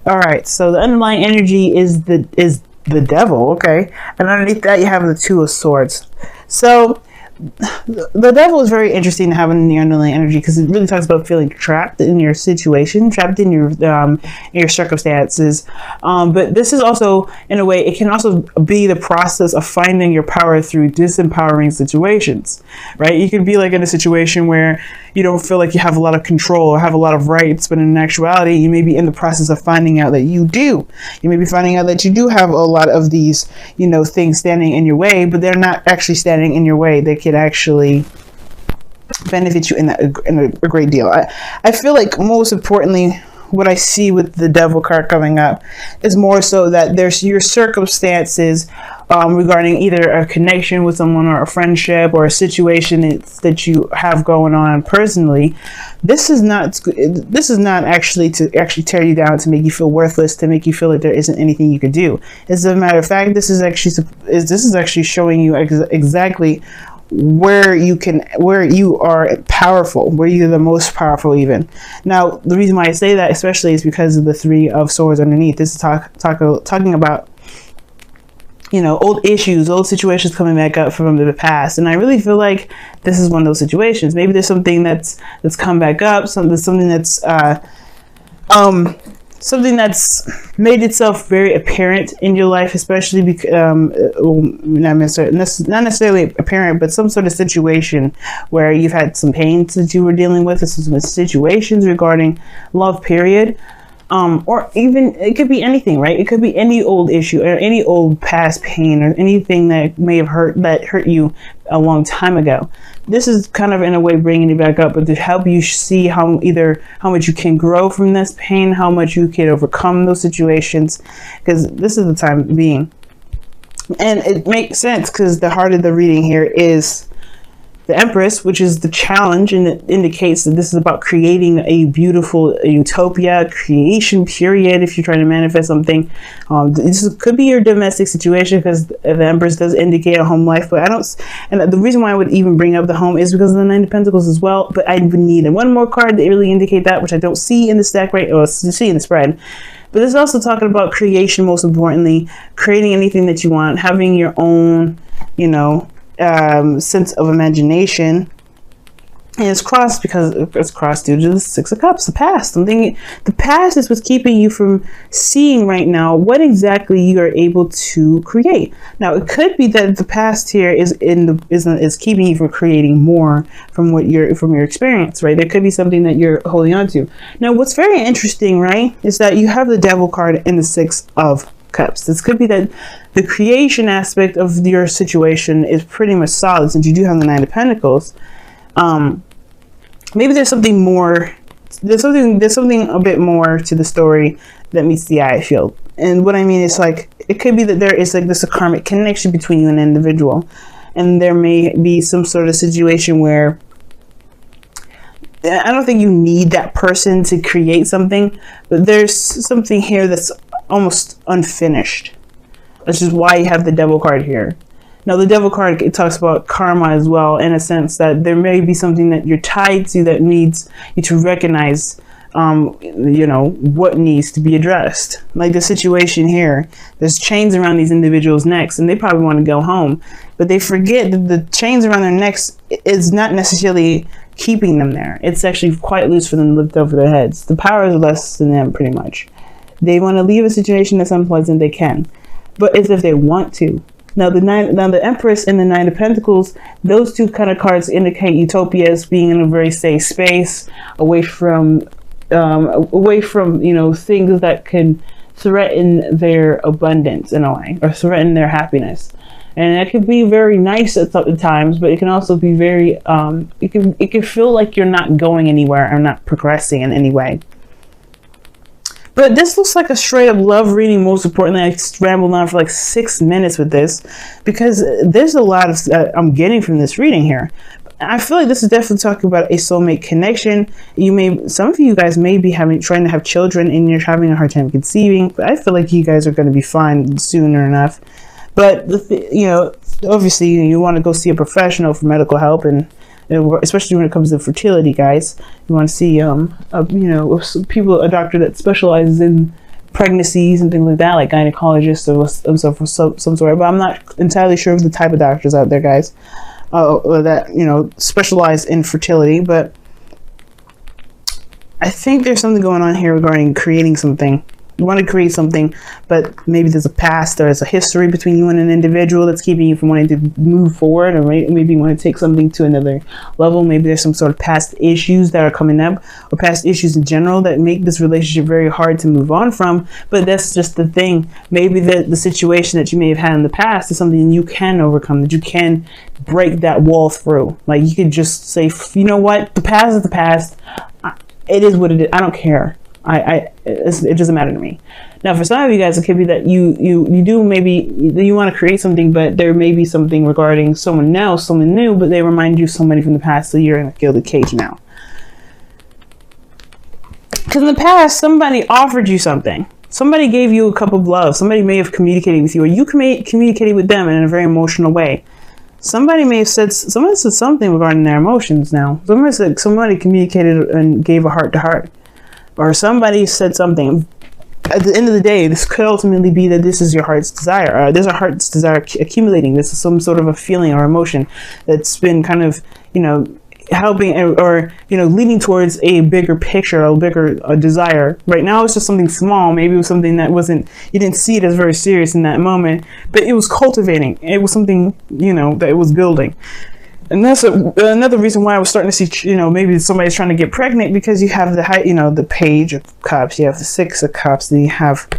All right, so the underlying energy is the devil, okay? And underneath that you have the Two of Swords. So the devil is very interesting to have in the underlying energy because it really talks about feeling trapped in your situation, trapped in your circumstances. But this is also, in a way, it can also be the process of finding your power through disempowering situations, right? You could be like in a situation where you don't feel like you have a lot of control or have a lot of rights, but in actuality, you may be in the process of finding out that you do. You may be finding out that you do have a lot of these, things standing in your way, but they're not actually standing in your way. They could actually benefit you in a great deal. I feel like most importantly, what I see with the devil card coming up is more so that there's your circumstances regarding either a connection with someone or a friendship or a situation that you have going on personally. This is not actually to actually tear you down, to make you feel worthless, to make you feel like there isn't anything you could do. As a matter of fact, this is actually showing you exactly where you are powerful, where you're the most powerful even. Now, the reason why I say that especially is because of the Three of Swords underneath. This is talking about, old issues, old situations coming back up from the past. And I really feel like this is one of those situations. Maybe there's something that's come back up, something that's made itself very apparent in your life, especially because not necessarily apparent, but some sort of situation where you've had some pains that you were dealing with, some situations regarding love, period. Or even it could be anything, right? It could be any old issue or any old past pain or anything that may have hurt you a long time ago. This is kind of in a way bringing you back up, but to help you see how much you can grow from this pain, how much you can overcome those situations, because this is the time being. And it makes sense because the heart of the reading here is the Empress, which is the challenge, and it indicates that this is about creating a beautiful utopia, creation period. If you're trying to manifest something, this could be your domestic situation, because the Empress does indicate a home life. But and the reason why I would even bring up the home is because of the Nine of Pentacles as well. But I would need one more card to really indicate that, which I don't see in the stack or see in the spread. But this is also talking about creation, most importantly, creating anything that you want, having your own, sense of imagination. And it's crossed because it's crossed due to the Six of Cups, the past. The past is what's keeping you from seeing right now what exactly you are able to create. Now, it could be that the past here is keeping you from creating more from your experience, right? There could be something that you're holding on to. Now, what's very interesting, right, is that you have the Devil card in the Six of Cups. This could be that the creation aspect of your situation is pretty much solid, since you do have the Nine of Pentacles. Maybe there's something more. There's something a bit more to the story that meets the eye, I feel. And what I mean is, like, it could be that there is like this a karmic connection between you and an individual, and there may be some sort of situation where I don't think you need that person to create something, but there's something here that's almost unfinished. Which is why you have the Devil card here. Now, the Devil card, it talks about karma as well, in a sense that there may be something that you're tied to that needs you to recognize, what needs to be addressed. Like the situation here, there's chains around these individuals' necks, and they probably want to go home, but they forget that the chains around their necks is not necessarily keeping them there. It's actually quite loose for them to lift over their heads. The power is less than them, pretty much. They want to leave a situation that's unpleasant, they can, but it's if they want to. Now the Empress and the Nine of Pentacles, those two kind of cards indicate utopias, being in a very safe space, away from things that can threaten their abundance in a way, or threaten their happiness. And that could be very nice at times, but it can also be very it can feel like you're not going anywhere or not progressing in any way. But this looks like a straight up love reading. Most importantly, I rambled on for like 6 minutes with this because there's a lot of I'm getting from this reading here. I feel like this is definitely talking about a soulmate connection. Some of you guys may be trying to have children and you're having a hard time conceiving, but I feel like you guys are going to be fine soon enough. But obviously you want to go see a professional for medical help, and especially when it comes to fertility, guys. You want to see a doctor that specializes in pregnancies and things like that, like gynecologists or some sort. But I'm not entirely sure of the type of doctors out there, guys, that, you know, specialize in fertility. But I think there's something going on here regarding creating something. You want to create something, but maybe there's a past or there's a history between you and an individual that's keeping you from wanting to move forward, or maybe you want to take something to another level. Maybe there's some sort of past issues that are coming up, or past issues in general that make this relationship very hard to move on from. But that's just the thing. Maybe the situation that you may have had in the past is something you can overcome, that you can break that wall through. Like, you could just say, you know what, the past is the past. It is what it is. I don't care. It doesn't matter to me. Now, for some of you guys, it could be that you do, maybe you want to create something, but there may be something regarding someone else, someone new, but they remind you of somebody from the past, so you're in a gilded cage now. Because in the past, somebody offered you something. Somebody gave you a cup of love. Somebody may have communicated with you, or you communicated with them in a very emotional way. Somebody said something regarding their emotions now. Somebody communicated and gave a heart to heart. Or somebody said something. At the end of the day, this could ultimately be that this is your heart's desire. There's a heart's desire accumulating. This is some sort of a feeling or emotion that's been kind of, you know, helping or, you know, leading towards a bigger picture, a bigger desire. Right now, it's just something small. Maybe it was something that you didn't see it as very serious in that moment, but it was cultivating. It was something, you know, that it was building. And that's another reason why I was starting to see, you know, maybe somebody's trying to get pregnant, because you have the Page of Cups, you have the Six of Cups, then you have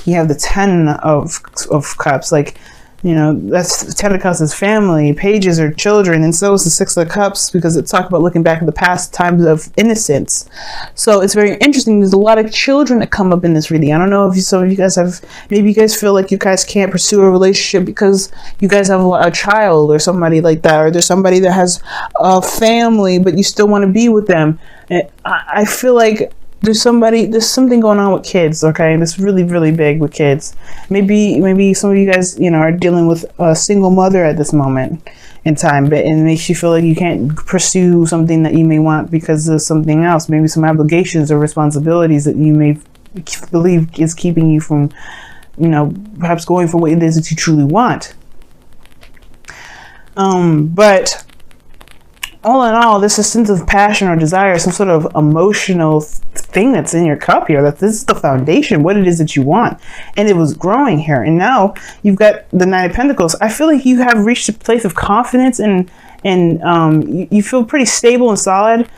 the Ten of Cups. Like, you know, that's Ten of Cups is family, Pages are children, and so is the Six of Cups, because it talks about looking back at the past times of innocence. So it's very interesting. There's a lot of children that come up in this reading. I don't know if some of you guys have, maybe you guys feel like you guys can't pursue a relationship because you guys have a child or somebody like that, or there's somebody that has a family but you still want to be with them. And I feel like there's something going on with kids, okay? That's really, really big with kids. Maybe some of you guys, you know, are dealing with a single mother at this moment in time, but it makes you feel like you can't pursue something that you may want because of something else, maybe some obligations or responsibilities that you may believe is keeping you from, you know, perhaps going for what it is that you truly want. But all in all, this is a sense of passion or desire, some sort of emotional thing that's in your cup here. That this is the foundation, what it is that you want, and it was growing here. And now you've got the Nine of Pentacles. I feel like you have reached a place of confidence, and you feel pretty stable and solid.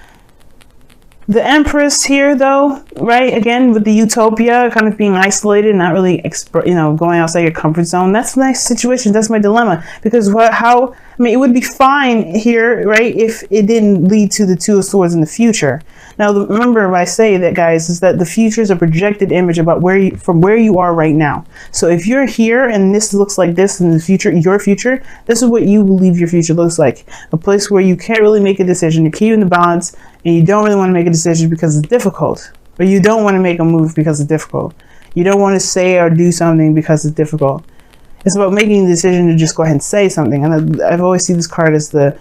The Empress here, though, right? Again, with the utopia, kind of being isolated, not really, going outside your comfort zone. That's a nice situation. That's my dilemma. Because it would be fine here, right, if it didn't lead to the Two of Swords in the future. Now, remember when I say that, guys, is that the future is a projected image about from where you are right now. So if you're here and this looks like this in the future, your future, this is what you believe your future looks like. A place where you can't really make a decision. You're keeping the balance, and you don't really want to make a decision because it's difficult. Or you don't want to make a move because it's difficult. You don't want to say or do something because it's difficult. It's about making the decision to just go ahead and say something. And I've always seen this card as the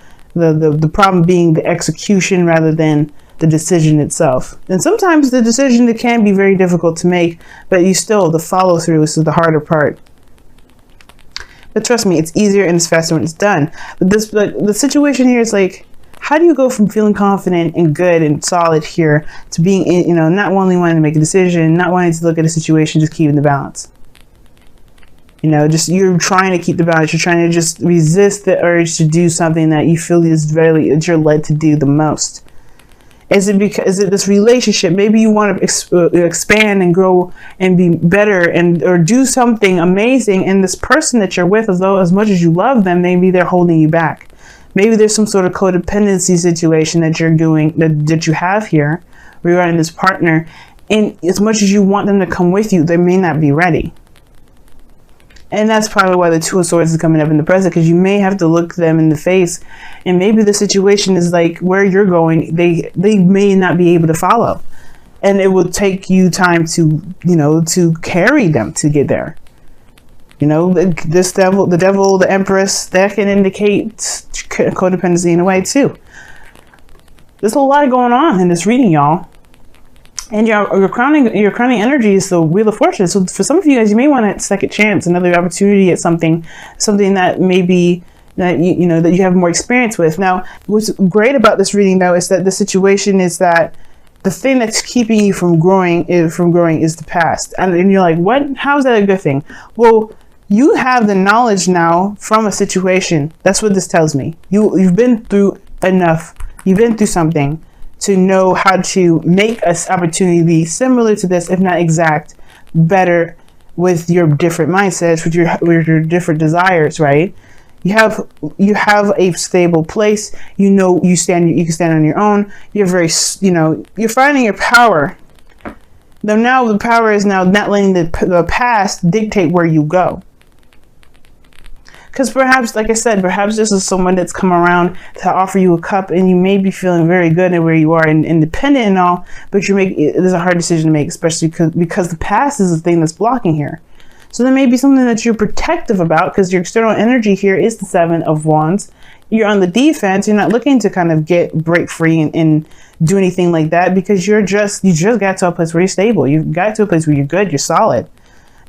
problem being the execution rather than the decision itself. And sometimes the decision, it can be very difficult to make, but the follow through is the harder part. But trust me, it's easier and it's faster when it's done. But the situation here is like, how do you go from feeling confident and good and solid here to being, not only wanting to make a decision, not wanting to look at a situation, just keeping the balance? You're trying to keep the balance. You're trying to just resist the urge to do something that you feel that you're led to do the most. Is it this relationship? Maybe you want to expand and grow and be better or do something amazing. And this person that you're with, as much as you love them, maybe they're holding you back. Maybe there's some sort of codependency situation that you're doing, that you have here regarding this partner. And as much as you want them to come with you, they may not be ready. And that's probably why the Two of Swords is coming up in the present, because you may have to look them in the face, and maybe the situation is like where you're going, they may not be able to follow, and it will take you time to carry them to get there. The devil, the Empress, that can indicate codependency in a way too. There's a lot going on in this reading, y'all. And your crowning energy is the Wheel of Fortune. So for some of you guys, you may want a second chance, another opportunity at something that maybe that you know that you have more experience with. Now, what's great about this reading though is that the situation is that the thing that's keeping you from growing is the past. And you're like, what? How is that a good thing? Well, you have the knowledge now from a situation. That's what this tells me. You've been through enough. You've been through something to know how to make an opportunity similar to this, if not exact, better with your different mindsets, with your different desires, right? You have a stable place. You know, you can stand on your own. You're you're finding your power. Now the power is now not letting the past dictate where you go. Because perhaps, like I said, perhaps this is someone that's come around to offer you a cup, and you may be feeling very good at where you are and independent and all, but there's a hard decision to make, especially because the past is the thing that's blocking here. So there may be something that you're protective about, because your external energy here is the Seven of Wands. You're on the defense. You're not looking to kind of break free and do anything like that, because you just got to a place where you're stable. You got to a place where you're good, you're solid.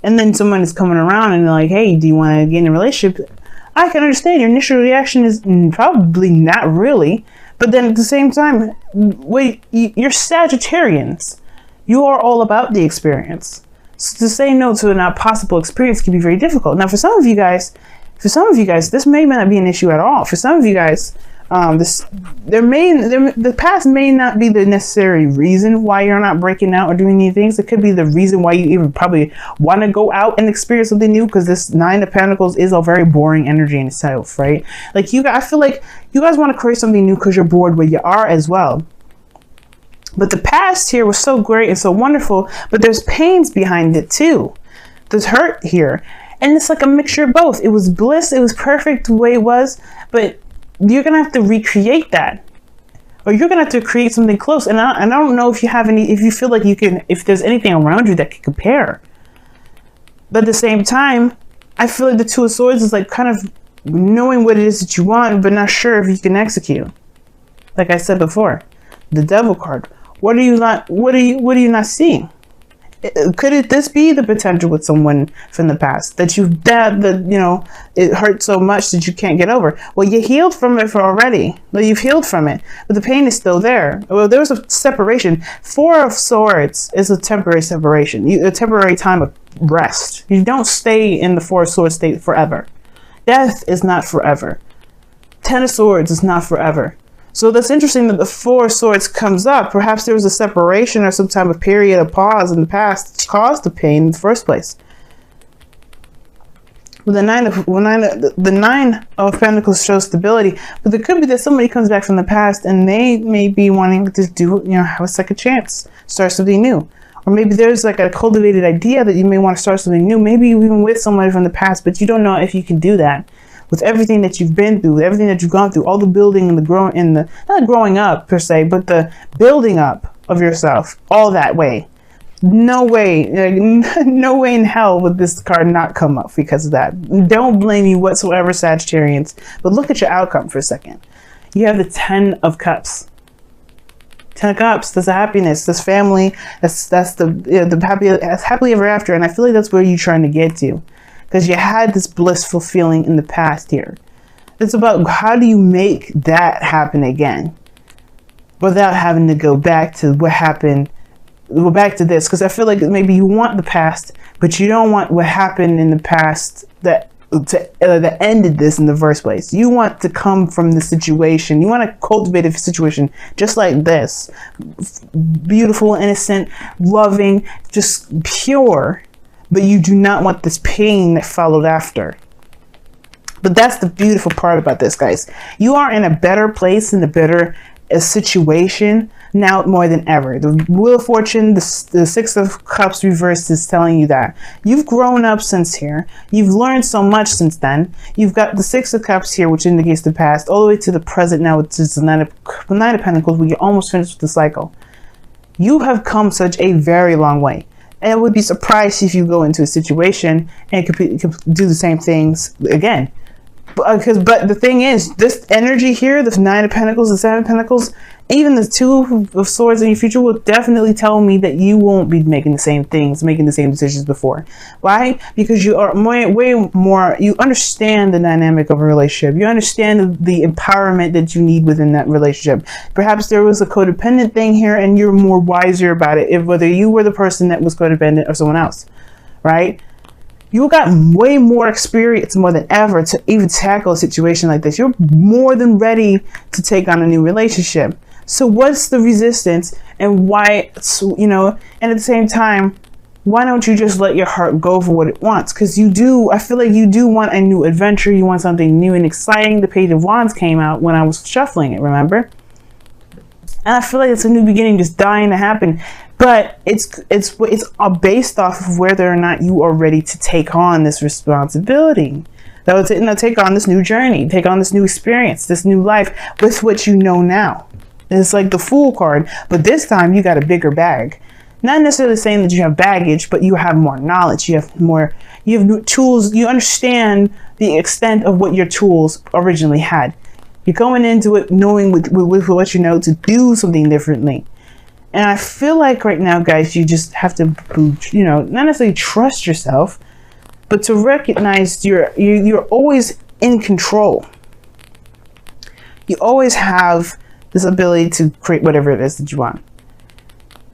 And then someone is coming around and they're like, hey, do you want to get in a relationship? I can understand your initial reaction is probably not really. But then at the same time, wait, you're Sagittarians. You are all about the experience. So to say no to a not possible experience can be very difficult. Now, for some of you guys, this may not be an issue at all. For some of you guys, the past may not be the necessary reason why you're not breaking out or doing any things. It could be the reason why you even probably want to go out and experience something new, because this Nine of Pentacles is a very boring energy in itself, right? Like I feel like you guys want to create something new because you're bored where you are as well. But the past here was so great and so wonderful, but there's pains behind it too. There's hurt here. And it's like a mixture of both. It was bliss, it was perfect the way it was, but you're gonna have to recreate that, or you're gonna have to create something close. And I don't know if you feel like you can, if there's anything around you that can compare. But at the same time, I feel like the Two of Swords is like kind of knowing what it is that you want, but not sure if you can execute. Like I said before, the Devil card. What are you not seeing? Could this be the potential with someone from the past that it hurt so much that you can't get over? Well, you healed from it already. Well, you've healed from it, but the pain is still there. Well, there was a separation. Four of Swords is a temporary separation, a temporary time of rest. You don't stay in the Four of Swords state forever. Death is not forever. Ten of Swords is not forever. So that's interesting that the Four of Swords comes up. Perhaps there was a separation or some type of period of pause in the past that caused the pain in the first place. With the Nine of Pentacles shows stability, but there could be that somebody comes back from the past and they may be wanting to do, have a second chance, start something new. Or maybe there's like a cultivated idea that you may want to start something new, maybe even with somebody from the past, but you don't know if you can do that. With everything that you've been through, with everything that you've gone through, all the building and not growing up per se, but the building up of yourself, all that way. No way in hell would this card not come up because of that. Don't blame you whatsoever, Sagittarians. But look at your outcome for a second. You have the Ten of Cups. Ten of Cups. That's the happiness. That's family. That's the happily ever after. And I feel like that's where you're trying to get to, because you had this blissful feeling in the past here. It's about how do you make that happen again without having to go back to what happened. Go back to this, because I feel like maybe you want the past, but you don't want what happened in the past that ended this in the first place. You want to come from the situation. You want to cultivate a situation just like this. Beautiful, innocent, loving, just pure. But you do not want this pain that followed after. But that's the beautiful part about this, guys. You are in a better place, in a better situation now more than ever. The Wheel of Fortune, the Six of Cups reversed is telling you that. You've grown up since here. You've learned so much since then. You've got the Six of Cups here, which indicates the past, all the way to the present now, which is the Nine of Pentacles, where you're almost finished with the cycle. You have come such a very long way. And I would be surprised if you go into a situation and could do the same things again. But the thing is, this energy here, this Nine of Pentacles, the Seven of Pentacles, Even the Two of Swords in your future will definitely tell me that you won't be making the same things, making the same decisions before. Why? Because you are way more, you understand the dynamic of a relationship. You understand the empowerment that you need within that relationship. Perhaps there was a codependent thing here and you're more wiser about it, if whether you were the person that was codependent or someone else, right? You got way more experience more than ever to even tackle a situation like this. You're more than ready to take on a new relationship. So what's the resistance, and why, you know, and at the same time, why don't you just let your heart go for what it wants? Because you do, I feel like you do want a new adventure. You want something new and exciting. The Page of Wands came out when I was shuffling it, remember? And I feel like it's a new beginning just dying to happen. But it's all based off of whether or not you are ready to take on this responsibility. That would take on this new journey, take on this new experience, this new life with what you know now. It's like the Fool card, but this time you got a bigger bag. Not necessarily saying that you have baggage, but you have more knowledge. You have new tools. You understand the extent of what your tools originally had. You're going into it knowing with what you know to do something differently. And I feel like right now, guys, you just have to, you know, not necessarily trust yourself, but to recognize you're always in control. You always have this ability to create whatever it is that you want.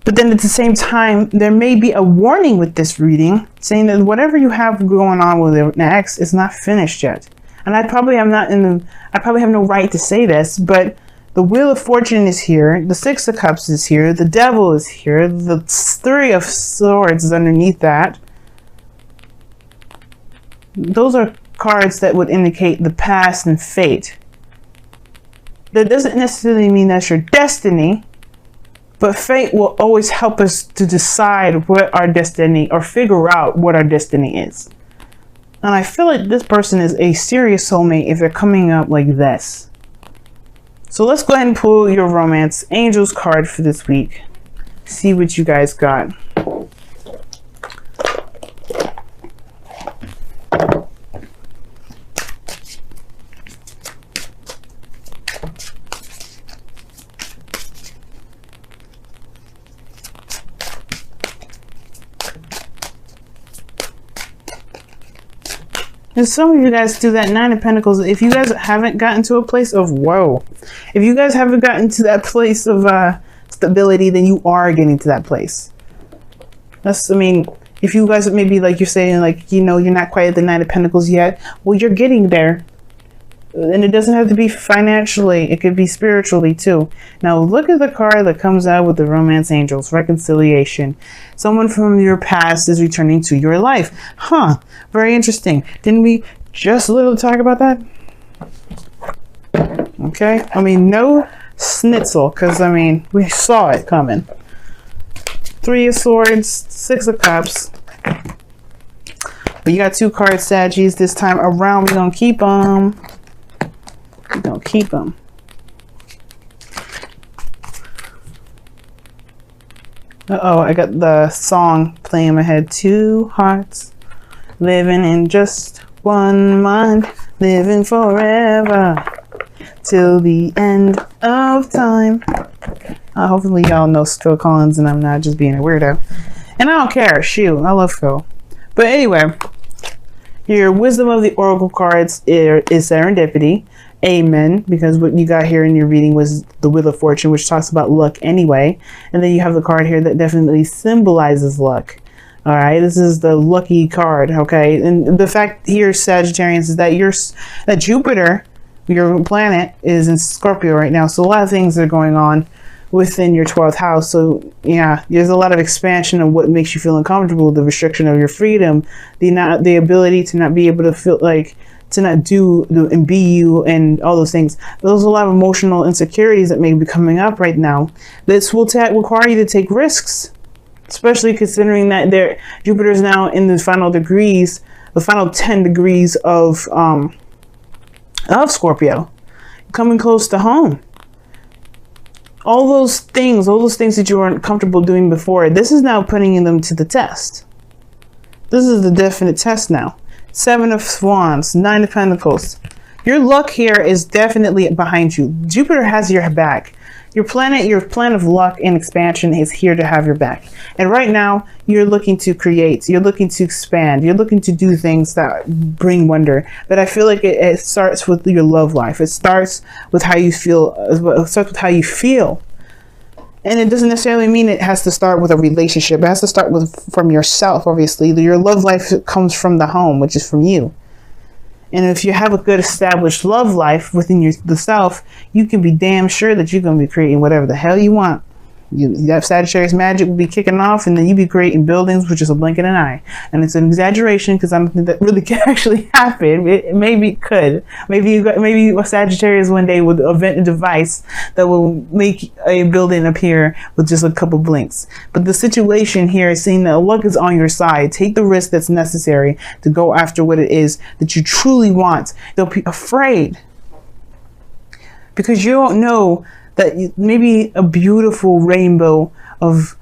But then at the same time, there may be a warning with this reading saying that whatever you have going on with your ex is not finished yet. And I probably have no right to say this, but the Wheel of Fortune is here, the Six of Cups is here, the Devil is here, the Three of Swords is underneath that. Those are cards that would indicate the past and fate. That doesn't necessarily mean that's your destiny, but fate will always help us to decide what our destiny, or figure out what our destiny is. And I feel like this person is a serious soulmate if they're coming up like this. So let's go ahead and pull your Romance Angels card for this week. See what you guys got. And some of you guys do that Nine of Pentacles. If you guys haven't gotten to a place of if you guys haven't gotten to that place of stability, then you are getting to that place. I mean, if you guys maybe like you're saying, like, you know, you're not quite at the Nine of Pentacles yet. Well, you're getting there. And it doesn't have to be financially. It could be spiritually too. Now look at the card that comes out with the Romance Angels. Reconciliation. Someone from your past is returning to your life. Huh. Very interesting. Didn't we just a little talk about that? Okay. I mean, no schnitzel, because I mean, we saw it coming. Three of Swords, Six of Cups. But you got two cards, Saggies. This time around, we're going to keep them. We're going to keep them. Uh-oh, I got the song playing in my head. Two hearts living in just one mind, living forever till the end of time. Hopefully y'all know Phil Collins and I'm not just being a weirdo. And I don't care. Shoot, I love Phil. But anyway, your Wisdom of the Oracle cards is Serendipity. Amen, because what you got here in your reading was the Wheel of Fortune, which talks about luck anyway. And then you have the card here that definitely symbolizes luck. All right, this is the lucky card, okay? And the fact here, Sagittarius, is that Jupiter, your planet, is in Scorpio right now. So a lot of things are going on within your 12th house. So yeah, there's a lot of expansion of what makes you feel uncomfortable, the restriction of your freedom, the ability to not be able to feel like, to not do and be you, and all those things. There's a lot of emotional insecurities that may be coming up right now. This will require you to take risks, especially considering that Jupiter is now in the final degrees, the final 10 degrees of Scorpio, coming close to home. All those things that you weren't comfortable doing before, this is now putting them to the test. This is the definite test now. Seven of Wands, Nine of Pentacles. Your luck here is definitely behind you. Jupiter has your back. Your plan of luck and expansion is here to have your back. And right now, you're looking to create, you're looking to expand, you're looking to do things that bring wonder. But I feel like it starts with your love life. It starts with how you feel. It starts with how you feel. And it doesn't necessarily mean it has to start with a relationship. It has to start from yourself, obviously. Your love life comes from the home, which is from you. And if you have a good established love life within the self, you can be damn sure that you're going to be creating whatever the hell you want. That Sagittarius magic will be kicking off, and then you be creating buildings with just a blink of an eye. And it's an exaggeration because I don't think that really can actually happen. Maybe it could. Maybe a Sagittarius one day will invent a device that will make a building appear with just a couple blinks. But the situation here is saying that luck is on your side. Take the risk that's necessary to go after what it is that you truly want. Don't be afraid, because you don't know that maybe a beautiful rainbow of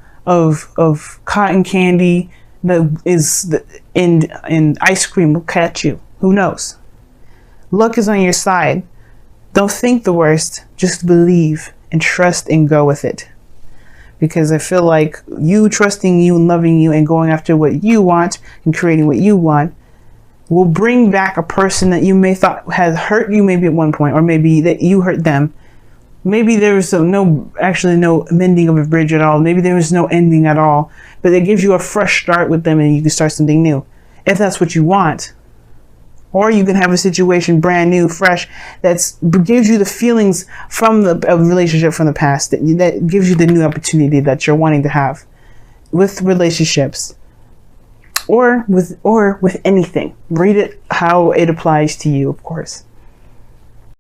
cotton candy that is in ice cream will catch you. Who knows? Luck is on your side. Don't think the worst. Just believe and trust and go with it. Because I feel like you trusting you and loving you and going after what you want and creating what you want will bring back a person that you may thought has hurt you maybe at one point, or maybe that you hurt them. Maybe there was no mending of a bridge at all. Maybe there was no ending at all. But it gives you a fresh start with them and you can start something new, if that's what you want. Or you can have a situation brand new, fresh, that gives you the feelings from a relationship from the past, that gives you the new opportunity that you're wanting to have with relationships. Or with anything. Read it how it applies to you, of course.